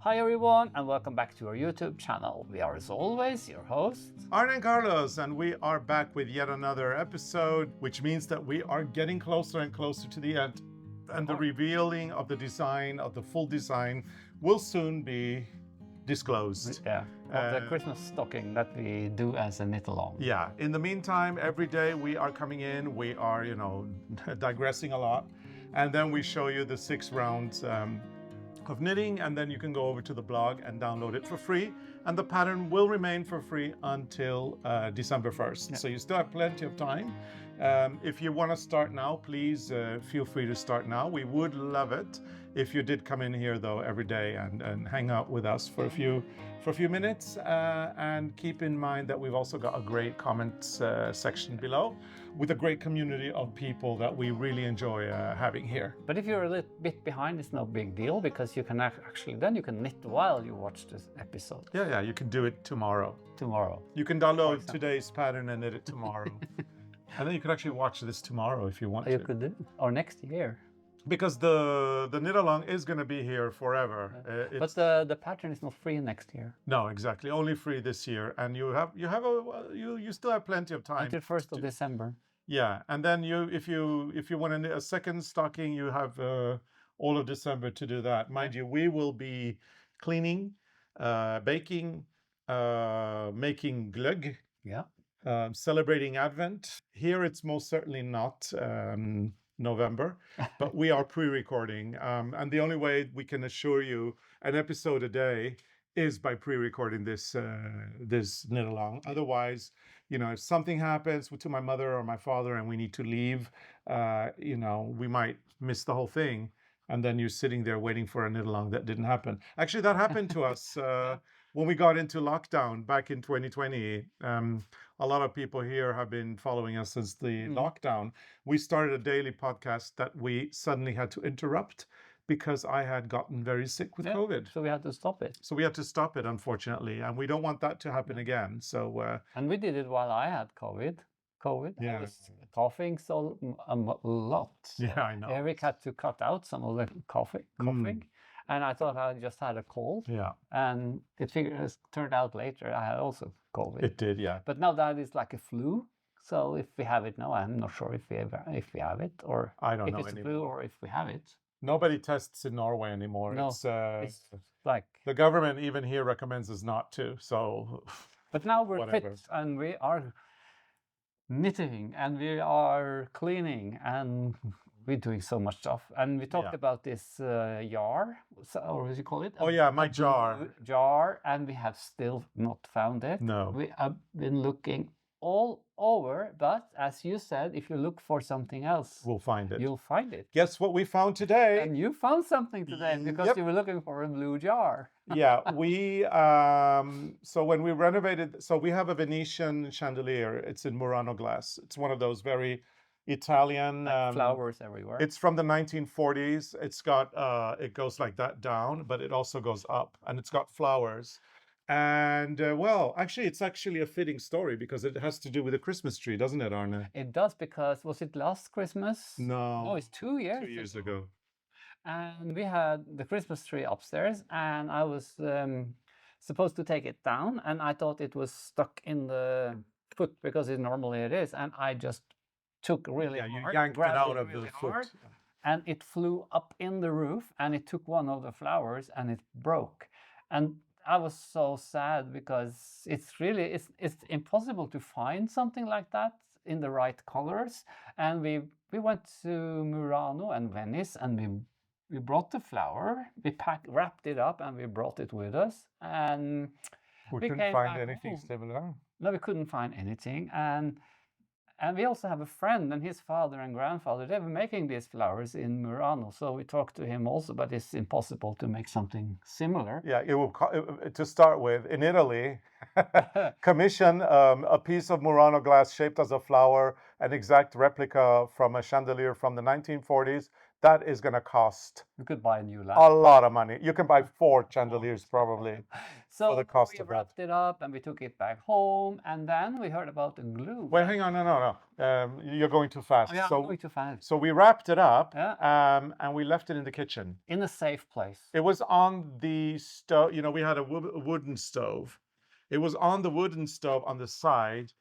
Hi everyone, and welcome back to our YouTube channel. We are as always your hosts, ARNE and Carlos, and we are back with yet another episode, which means that we are getting closer and closer to the end. And the revealing of the design, of the full design, will soon be disclosed. yeah, of the Christmas stocking that we do as a Knitalong. Yeah, in the meantime, every day we are coming in, we are, digressing a lot. And then we show you the 6 rounds of knitting, and then you can go over to the blog and download it for free, and the pattern will remain for free until December 1st. Yeah. So you still have plenty of time. If you want to start now, please feel free to start now. We would love it if you did come in here though every day and hang out with us for a few minutes, and keep in mind that we've also got a great comments section below with a great community of people that we really enjoy having here. But if you're a little bit behind, it's no big deal, because you can actually then you can knit while you watch this episode. Yeah, you can do it tomorrow. You can download today's pattern and knit it tomorrow. And then you can actually watch this tomorrow if you want You to. could do, or next year. Because the Knitalong is going to be here forever. But the pattern is not free next year. No, exactly. Only free this year, and you still have plenty of time Until 1st of December. Yeah, and then if you want to knit a second stocking, you have all of December to do that. Mind you, we will be cleaning, baking, making glögg. Yeah. Celebrating Advent. Here it's most certainly not November, but we are pre-recording. And the only way we can assure you an episode a day is by pre-recording this Knitalong. Otherwise, if something happens to my mother or my father and we need to leave, we might miss the whole thing. And then you're sitting there waiting for a Knitalong that didn't happen. Actually, that happened to us when we got into lockdown back in 2020. A lot of people here have been following us since the lockdown. We started a daily podcast that we suddenly had to interrupt because I had gotten very sick with COVID. So we had to stop it. So we had to stop it, unfortunately, and we don't want that to happen again. So and we did it while I had COVID. Yeah. I was coughing a lot. Yeah, I know. Eric had to cut out some of the coughing. And I thought I just had a cold. Yeah. And it turned out later I had also COVID. It did, yeah. But now that is like a flu. So if we have it now, I'm not sure if we have it, or I don't know if it's anymore. a flu or if we have it. Nobody tests in Norway anymore. No, it's like the government even here recommends us not to. So, but now we're whatever. fit and we are knitting and we are cleaning and we're doing so much stuff. And we talked about this jar, or what do you call it? Oh yeah, my jar. Jar, and we have still not found it. No. We have been looking all over, but as you said, if you look for something else, We'll find it. you'll find it. Guess what we found today? And you found something today because you were looking for a blue jar. Yeah, we so when we renovated, so we have a Venetian chandelier. It's in Murano glass. It's one of those very Italian Flowers everywhere. It's from the 1940s. It's got it goes like that down, but it also goes up, and it's got flowers. And actually, it's actually a fitting story because it has to do with the Christmas tree, doesn't it, Arne? It does, because was it last Christmas? No, it's 2 years. 2 years ago. And we had the Christmas tree upstairs, and I was supposed to take it down, and I thought it was stuck in the foot because normally it is, and I just took really hard. You yanked it out of the foot. And it flew up in the roof, and it took one of the flowers, and it broke. And I was so sad because it's impossible to find something like that in the right colors. And we went to Murano and Venice, and we brought the flower, we wrapped it up, and we brought it with us. And we came couldn't find back anything home. similar. No, we couldn't find anything. And we also have a friend, and his father and grandfather, they were making these flowers in Murano. So we talked to him also, but it's impossible to make something similar. Yeah, to start with, in Italy, commission a piece of Murano glass shaped as a flower, an exact replica from a chandelier from the 1940s, that is going to cost You could buy a new lamp. a lot of money. You can buy 4 chandeliers probably So for the cost we of that. wrapped it up and we took it back home, and then we heard about the glue. Wait, hang on, no. You're going too fast. Oh, yeah, I'm going too fast. So we wrapped it up, Yeah. and we left it in the kitchen. In a safe place. It was on the stove. You know, we had a wooden stove. It was on the wooden stove on the side.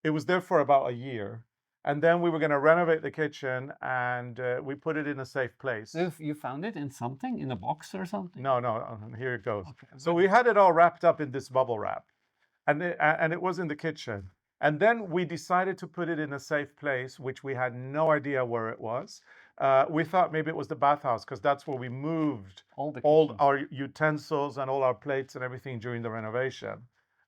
It was there for about a year. And then we were going to renovate the kitchen, and we put it in a safe place. You found it in something, in a box or something? No, here it goes. Okay. So we had it all wrapped up in this bubble wrap, and it was in the kitchen. And then we decided to put it in a safe place, which we had no idea where it was. We thought maybe it was the bathhouse, because that's where we moved all our utensils and all our plates and everything during the renovation.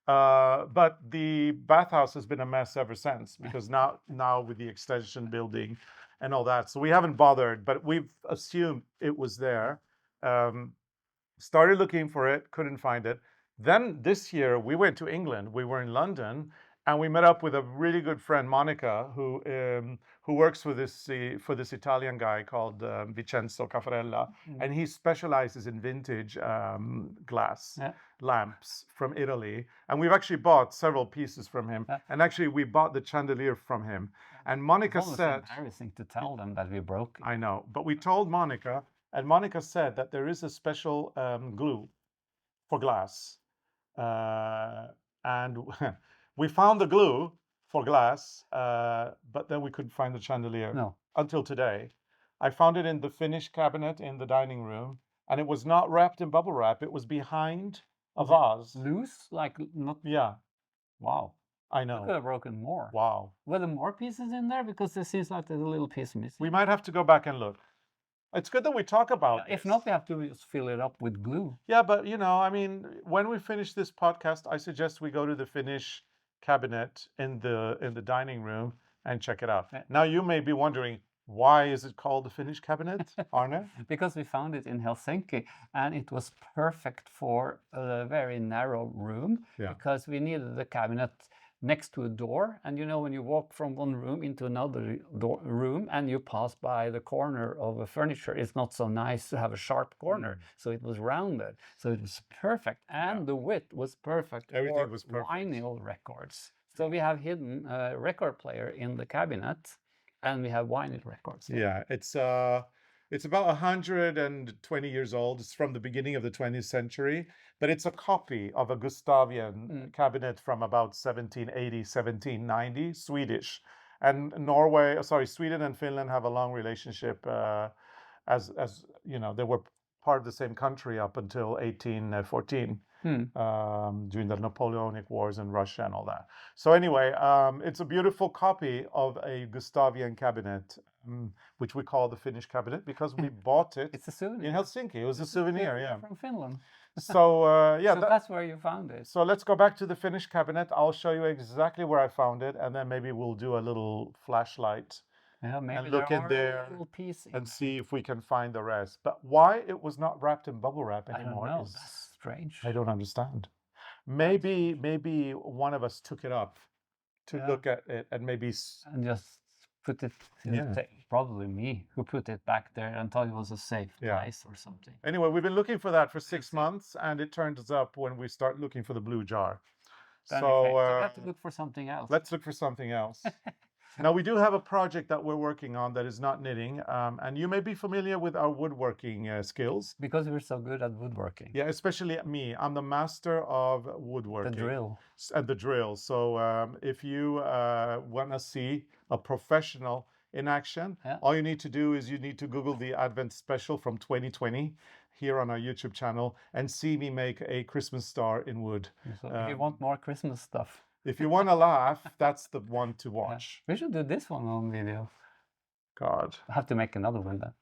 But the bathhouse has been a mess ever since, because now with the extension building and all that, so we haven't bothered, but we've assumed it was there. Started looking for it, couldn't find it. Then this year we went to England. We were in London, and we met up with a really good friend, Monica, who works for this Italian guy called Vincenzo Caffarella, and he specializes in vintage glass lamps from Italy. And we've actually bought several pieces from him. And actually, we bought the chandelier from him. And Monica said, it's embarrassing to tell them that we broke it. I know, but we told Monica, and Monica said that there is a special glue for glass. And we found the glue for glass, but then we couldn't find the chandelier. No. Until today. I found it in the Finnish cabinet in the dining room, and it was not wrapped in bubble wrap. It was behind a vase. Loose? Like not... Yeah. Wow. I know. You could have broken more. Wow. Were there more pieces in there? Because there seems like there's a little piece missing. We might have to go back and look. It's good that we talk about If not, we have to just fill it up with glue. Yeah, but you know, I mean, when we finish this podcast, I suggest we go to the Finnish cabinet in the dining room and check it out. Now you may be wondering, why is it called the Finnish cabinet, Arne? Because we found it in Helsinki, and it was perfect for a very narrow room, because we needed the cabinet next to a door, and you know, when you walk from one room into another room and you pass by the corner of a furniture, it's not so nice to have a sharp corner. So it was rounded, so it was perfect, and the width was perfect. Everything was perfect. Vinyl records. So we have hidden a record player in the cabinet, and we have vinyl records. Yeah, it's about 120 years old. It's from the beginning of the 20th century, but it's a copy of a Gustavian cabinet from about 1780, 1790, Swedish. And Sweden and Finland have a long relationship, as you know, they were part of the same country up until 1814. During the Napoleonic Wars in Russia and all that. So anyway, it's a beautiful copy of a Gustavian cabinet, which we call the Finnish cabinet, because we bought it. It's a souvenir in Helsinki. It was a souvenir, from Finland. So so that's where you found it. So let's go back to the Finnish cabinet. I'll show you exactly where I found it, and then maybe we'll do a little flashlight. Maybe and look in there and see if we can find the rest. But why it was not wrapped in bubble wrap anymore? I don't know. That's strange. I don't understand. Maybe one of us took it up to look at it and just put it in the probably me who put it back there and thought it was a safe place or something. Anyway, we've been looking for that for 6 months, and it turns up when we start looking for the blue jar. So we have to look for something else. Let's look for something else. Now, we do have a project that we're working on that is not knitting, and you may be familiar with our woodworking skills. Because we're so good at woodworking. Yeah, especially me. I'm the master of woodworking. The drill. And the drill. So if you want to see a professional in action, all you need to do is you need to Google the Advent Special from 2020 here on our YouTube channel and see me make a Christmas star in wood. So if you want more Christmas stuff. If you want to laugh, that's the one to watch. We should do this one on video. God. I have to make another one then.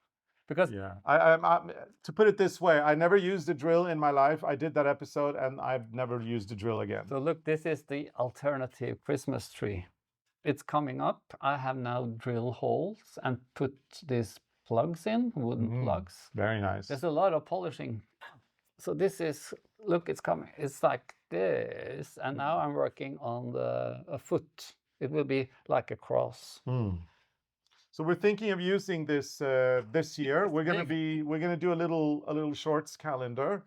Because to put it this way, I never used a drill in my life. I did that episode and I've never used a drill again. So look, this is the alternative Christmas tree. It's coming up. I have now drill holes and put these plugs in, wooden plugs. Very nice. There's a lot of polishing. So this is, look, it's coming. It's like this. And now I'm working on a foot. It will be like a cross. So we're thinking of using this this year. We're gonna do a little shorts calendar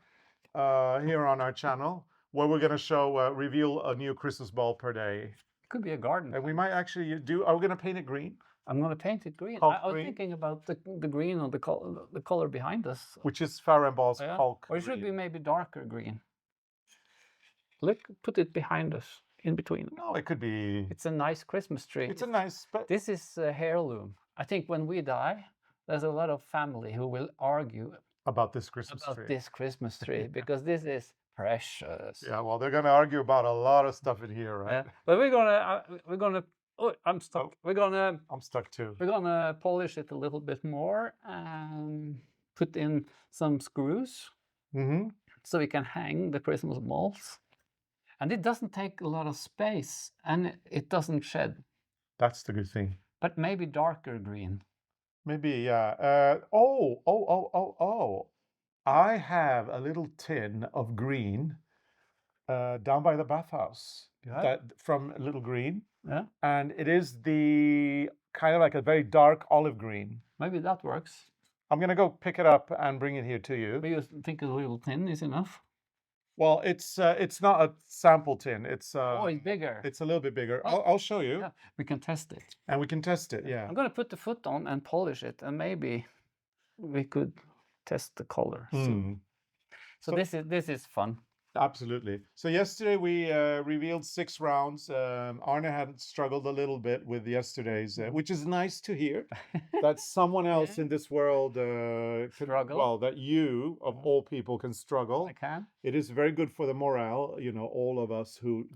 here on our channel where we're gonna show reveal a new Christmas ball per day. Could be a garden. And we might actually do. Are we gonna paint it green? I'm going to paint it green. Hulk I was green? thinking about the green on the color behind us. Which is Farah Ball's Yeah. Hulk Or it should be green. maybe darker green. Look, put it behind us, in between. No, it could be. It's a nice Christmas tree. It's a nice. But This is a heirloom. I think when we die, there's a lot of family who will argue about this Christmas about tree. this Christmas tree because this is precious. Yeah, well, they're gonna argue about a lot of stuff in here, right? Yeah. But we're gonna. Oh, I'm stuck. Oh. I'm stuck too. We're gonna polish it a little bit more and put in some screws so we can hang the Christmas balls. And it doesn't take a lot of space and it doesn't shed. That's the good thing. But maybe darker green. Maybe, yeah. I have a little tin of green down by the bathhouse. That from Little Green. Yeah. And it is the kind of like a very dark olive green. Maybe that works. I'm gonna go pick it up and bring it here to you. Do you think a little tin is enough? Well, it's not a sample tin. It's Oh, it's bigger. It's a little bit bigger. Oh. I'll show you. Yeah, we can test it. And we can test it. Yeah. I'm gonna put the foot on and polish it, and maybe we could test the color. So this is fun. Absolutely. So yesterday we revealed 6 rounds. Arne had struggled a little bit with yesterday's, which is nice to hear. That someone else in this world Struggle. Well, that you of all people can struggle. I can. It is very good for the morale. You know, all of us who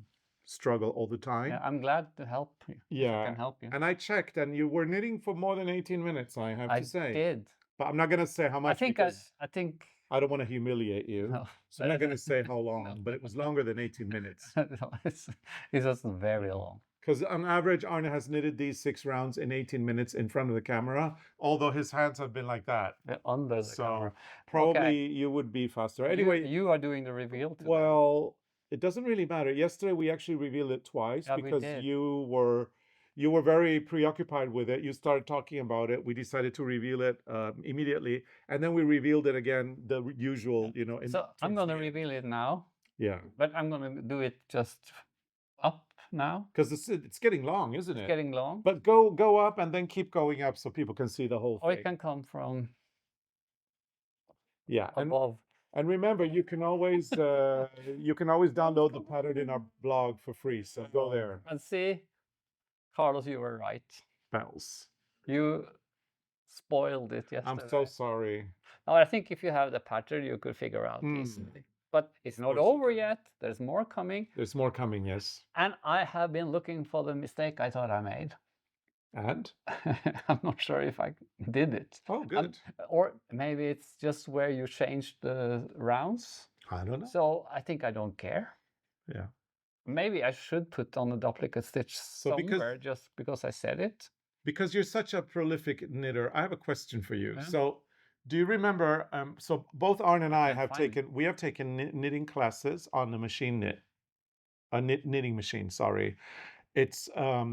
struggle all the time. Yeah, I'm glad to help you. Yeah, I can help you. And I checked, and you were knitting for more than 18 minutes. I have to say. I did. But I'm not going to say how much. I think. I don't want to humiliate you, so I'm not going to say how long, but it was longer than 18 minutes. It wasn't very long. Because on average, Arne has knitted these 6 rounds in 18 minutes in front of the camera, although his hands have been like that. They're under the camera. Probably you would be faster. Anyway, you are doing the reveal today. Well, it doesn't really matter. Yesterday we actually revealed it twice because you were very preoccupied with it. You started talking about it. We decided to reveal it immediately, and then we revealed it again, the usual, you know. So I'm going to reveal it now. Yeah. But I'm going to do it just up now. Because it's getting long, isn't it? It's getting long. But go up and then keep going up so people can see the whole thing. Or it can come from above. And remember, you can always download the pattern in our blog for free. So go there. And see. Carlos, you were right. Bells. You spoiled it yesterday. I'm so sorry. No, I think if you have the pattern, you could figure out easily. But it's not over yet. There's more coming. There's more coming, yes. And I have been looking for the mistake I thought I made. And? I'm not sure if I did it. Oh, good. Or maybe it's just where you changed the rounds. I don't know. So I think I don't care. Yeah. Maybe I should put on a duplicate stitch somewhere just because I said it. Because you're such a prolific knitter, I have a question for you. Yeah. So, do you remember? So both Arne and I have taken knitting classes on the machine knit, a knitting machine. Sorry, it's a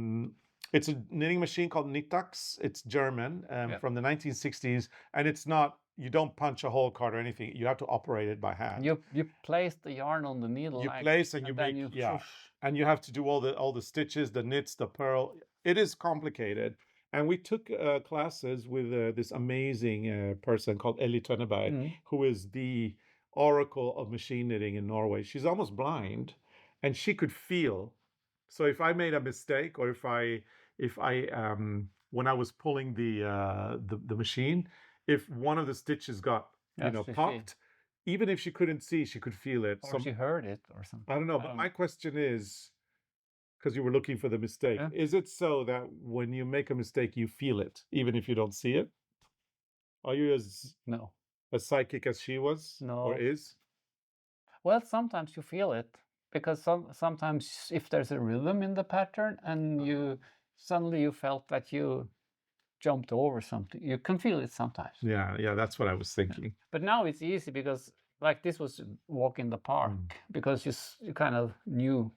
knitting machine called Knitalong. It's German from the 1960s, and it's not. You don't punch a hole card or anything. You have to operate it by hand. You place the yarn on the needle. You place and you make and you have to do all the stitches, the knits, the purl. It is complicated. And we took classes with this amazing person called Ellie Tønneberg, who is the oracle of machine knitting in Norway. She's almost blind, and she could feel. So if I made a mistake, or if I when I was pulling the machine, if one of the stitches got popped, even if she couldn't see, she could feel it. Or she heard it or something. I don't know. But my question is, because you were looking for the mistake, is it so that when you make a mistake, you feel it, even if you don't see it? Are you as psychic as she was? No. Or is? Well, sometimes you feel it, because sometimes if there's a rhythm in the pattern and you suddenly felt that you jumped over something, you can feel it sometimes. Yeah, that's what I was thinking. But now it's easy because, like, this was walk in the park, because you kind of knew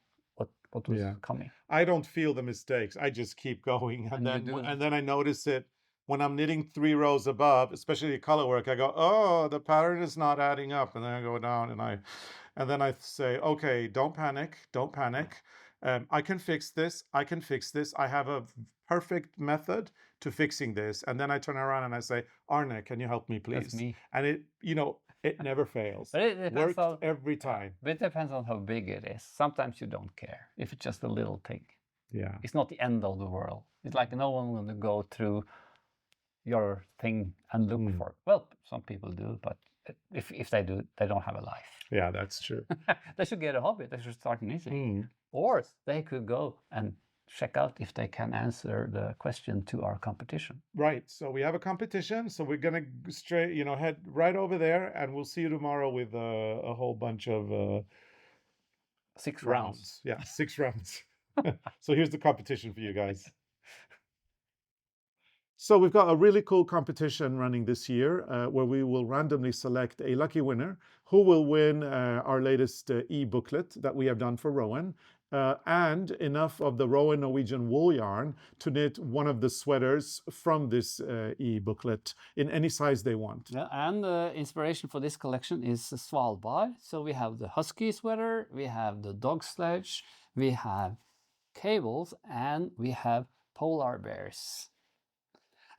what was Yeah. coming. I don't feel the mistakes. I just keep going, And you do. and then I notice it when I'm knitting 3 rows above, especially the color work. I go, oh, the pattern is not adding up, and then I go down and then I say, okay, don't panic, don't panic. I can fix this. I can fix this. I have a perfect method to fixing this. And then I turn around and I say, Arne, can you help me, please? That's me. And it, it never fails. But it depends Worked every time. But it depends on how big it is. Sometimes you don't care if it's just a little thing. Yeah. It's not the end of the world. It's like no one will go through your thing and look for it. Well, some people do, but if they do, they don't have a life. Yeah, that's true. They should get a hobby. They should start knitting. Or they could go and check out if they can answer the question to our competition. Right. So we have a competition. So we're gonna head right over there, and we'll see you tomorrow with a whole bunch of 6 rounds. Yeah, 6 rounds. So here's the competition for you guys. So we've got a really cool competition running this year where we will randomly select a lucky winner who will win our latest e-booklet that we have done for Rowan. And enough of the Rowan Norwegian wool yarn to knit one of the sweaters from this e-booklet in any size they want. Yeah, and the inspiration for this collection is Svalbard. So we have the husky sweater, we have the dog sledge, we have cables, and we have polar bears.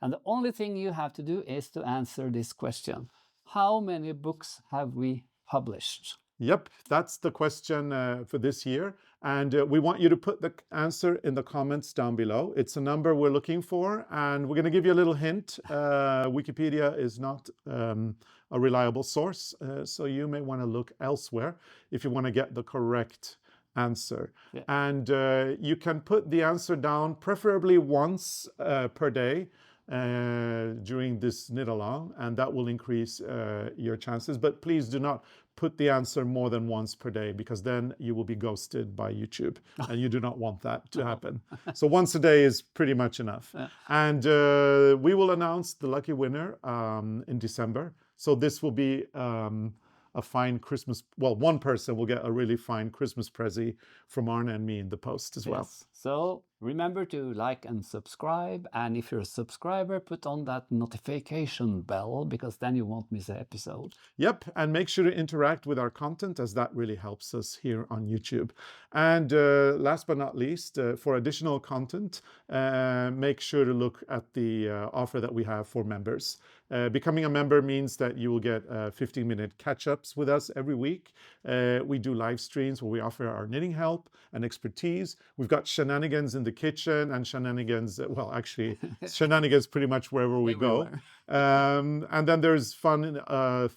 And the only thing you have to do is to answer this question. How many books have we published? Yep, that's the question for this year. And we want you to put the answer in the comments down below. It's a number we're looking for. And we're going to give you a little hint. Wikipedia is not a reliable source. So you may want to look elsewhere if you want to get the correct answer. Yeah. And you can put the answer down preferably once per day during this Knitalong, and that will increase your chances. But please do not put the answer more than once per day, because then you will be ghosted by YouTube, and you do not want that to happen. So once a day is pretty much enough. Yeah. And we will announce the lucky winner in December. So this will be a fine Christmas, well, one person will get a really fine Christmas present from Arne and me in the post as well. So remember to like and subscribe, and if you're a subscriber, put on that notification bell, because then you won't miss an episode. Yep, and make sure to interact with our content, as that really helps us here on YouTube. And last but not least, for additional content, make sure to look at the offer that we have for members. Becoming a member means that you will get 15-minute catch-ups with us every week. We do live streams where we offer our knitting help and expertise. We've got shenanigans in the kitchen and shenanigans, well, actually, shenanigans pretty much wherever we go. And then there's fun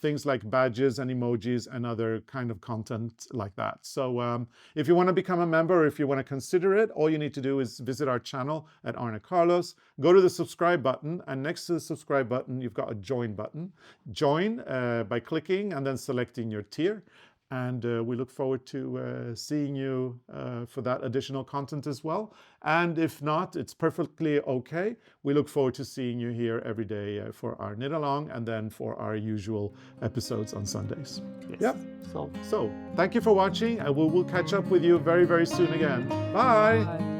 things like badges and emojis and other kind of content like that. So if you want to become a member, or if you want to consider it, all you need to do is visit our channel at Arne Carlos, go to the subscribe button, and next to the subscribe button, you've got a join button. Join by clicking and then selecting your tier. And we look forward to seeing you for that additional content as well. And if not, it's perfectly okay. We look forward to seeing you here every day for our Knitalong, and then for our usual episodes on Sundays. Yes. Yep. So thank you for watching, and we will catch up with you very, very soon again. Bye. Bye.